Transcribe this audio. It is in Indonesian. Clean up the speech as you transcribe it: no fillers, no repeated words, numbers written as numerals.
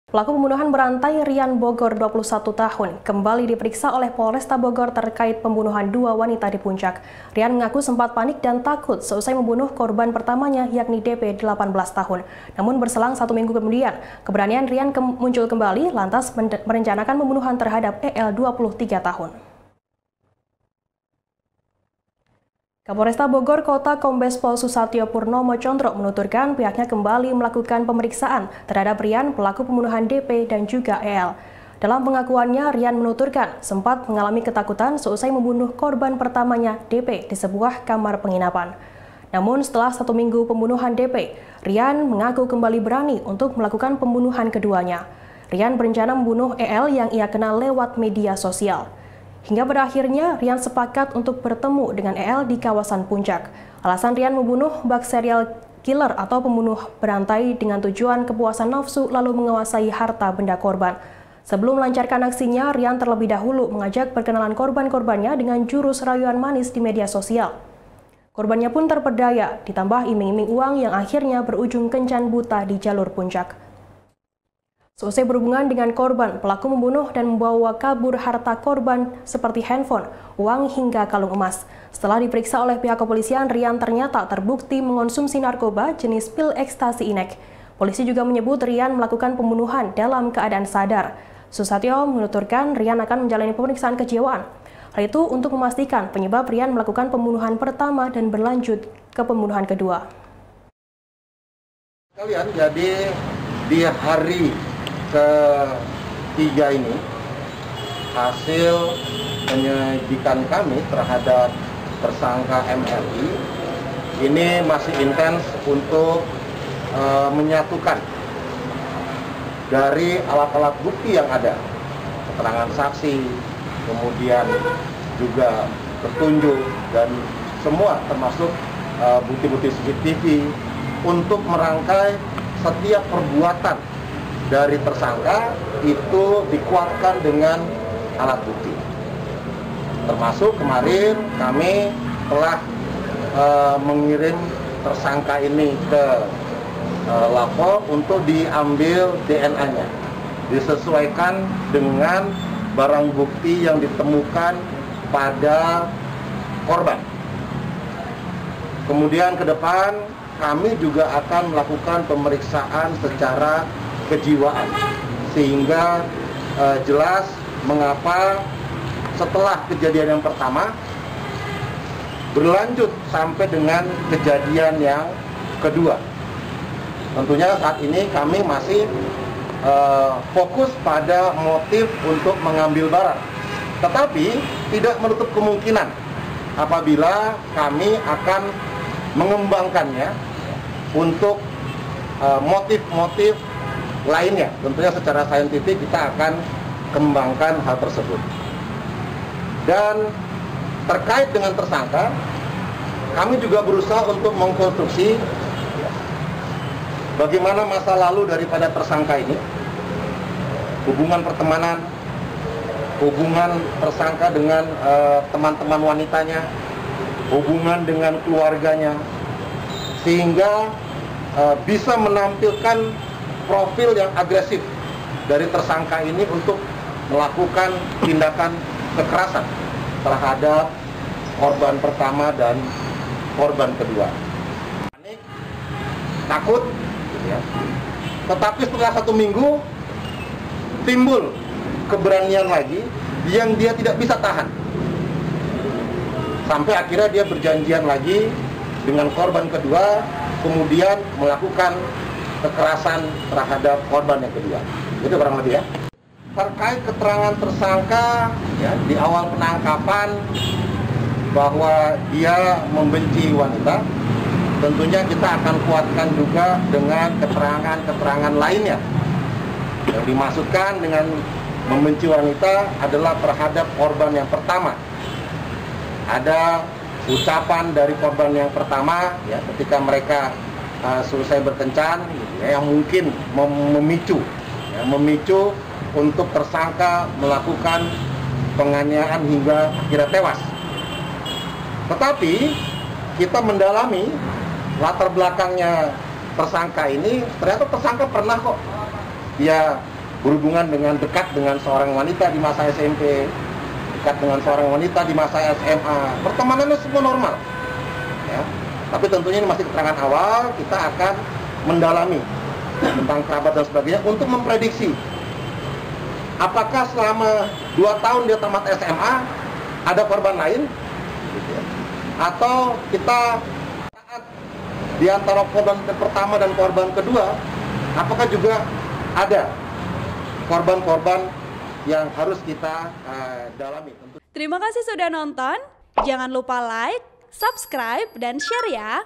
Pelaku pembunuhan berantai Rian Bogor 21 tahun kembali diperiksa oleh Polresta Bogor terkait pembunuhan dua wanita di Puncak. Rian mengaku sempat panik dan takut seusai membunuh korban pertamanya yakni DP 18 tahun. Namun berselang 1 minggu kemudian, keberanian Rian muncul kembali lantas merencanakan pembunuhan terhadap EL 23 tahun. Kapolresta Bogor Kota Kombes Pol Susatyo Purnomo Condro menuturkan pihaknya kembali melakukan pemeriksaan terhadap Rian pelaku pembunuhan DP dan juga EL. Dalam pengakuannya, Rian menuturkan sempat mengalami ketakutan seusai membunuh korban pertamanya DP di sebuah kamar penginapan. Namun setelah 1 minggu pembunuhan DP, Rian mengaku kembali berani untuk melakukan pembunuhan keduanya. Rian berencana membunuh EL yang ia kenal lewat media sosial. Hingga pada akhirnya, Rian sepakat untuk bertemu dengan EL di kawasan Puncak. Alasan Rian membunuh bak serial killer atau pembunuh berantai dengan tujuan kepuasan nafsu lalu menguasai harta benda korban. Sebelum melancarkan aksinya, Rian terlebih dahulu mengajak perkenalan korban-korbannya dengan jurus rayuan manis di media sosial. Korbannya pun terpedaya, ditambah iming-iming uang yang akhirnya berujung kencan buta di jalur Puncak. Seusai berhubungan dengan korban, pelaku membunuh dan membawa kabur harta korban seperti handphone, uang hingga kalung emas. Setelah diperiksa oleh pihak kepolisian, Rian ternyata terbukti mengonsumsi narkoba jenis pil ekstasi inek. Polisi juga menyebut Rian melakukan pembunuhan dalam keadaan sadar. Susatyo menuturkan Rian akan menjalani pemeriksaan kejiwaan. Hal itu untuk memastikan penyebab Rian melakukan pembunuhan pertama dan berlanjut ke pembunuhan kedua. Kalian jadi di hari ketiga ini, hasil penyelidikan kami terhadap tersangka MLI ini masih intens untuk menyatukan dari alat-alat bukti yang ada, keterangan saksi, kemudian juga petunjuk dan semua termasuk bukti-bukti CCTV untuk merangkai setiap perbuatan dari tersangka itu dikuatkan dengan alat bukti. Termasuk kemarin kami telah mengirim tersangka ini ke lapor untuk diambil DNA-nya, disesuaikan dengan barang bukti yang ditemukan pada korban. Kemudian ke depan kami juga akan melakukan pemeriksaan secara kejiwaan sehingga jelas mengapa setelah kejadian yang pertama berlanjut sampai dengan kejadian yang kedua. Tentunya saat ini kami masih fokus pada motif untuk mengambil barang, tetapi tidak menutup kemungkinan apabila kami akan mengembangkannya untuk motif-motif lainnya. Tentunya secara saintifik kita akan kembangkan hal tersebut. Dan terkait dengan tersangka, kami juga berusaha untuk mengkonstruksi bagaimana masa lalu daripada tersangka ini, hubungan pertemanan, hubungan tersangka dengan teman-teman wanitanya, hubungan dengan keluarganya, sehingga bisa menampilkan profil yang agresif dari tersangka ini untuk melakukan tindakan kekerasan terhadap korban pertama dan korban kedua. Panik, takut, gitu ya. Tetapi setelah 1 minggu timbul keberanian lagi yang dia tidak bisa tahan. Sampai akhirnya dia berjanjian lagi dengan korban kedua, kemudian melakukan kekerasan terhadap korban yang kedua. Itu kurang lebih ya. Terkait keterangan tersangka ya, di awal penangkapan bahwa dia membenci wanita, tentunya kita akan kuatkan juga dengan keterangan-keterangan lainnya. Yang dimaksudkan dengan membenci wanita adalah terhadap korban yang pertama. Ada ucapan dari korban yang pertama ya, ketika mereka selesai berkencan ya, yang mungkin memicu untuk tersangka melakukan penganiayaan hingga akhirnya tewas. Tetapi kita mendalami latar belakangnya tersangka ini, ternyata tersangka pernah kok dia berhubungan dengan dekat dengan seorang wanita di masa SMP, dekat dengan seorang wanita di masa SMA. Pertemanannya semua normal. Ya. Tapi tentunya ini masih keterangan awal, kita akan mendalami tentang kerabat dan sebagainya untuk memprediksi apakah selama 2 tahun dia tamat SMA ada korban lain, atau kita saat di antara korban pertama dan korban kedua, apakah juga ada korban-korban yang harus kita dalami. Terima kasih sudah nonton. Jangan lupa like, subscribe, dan share ya.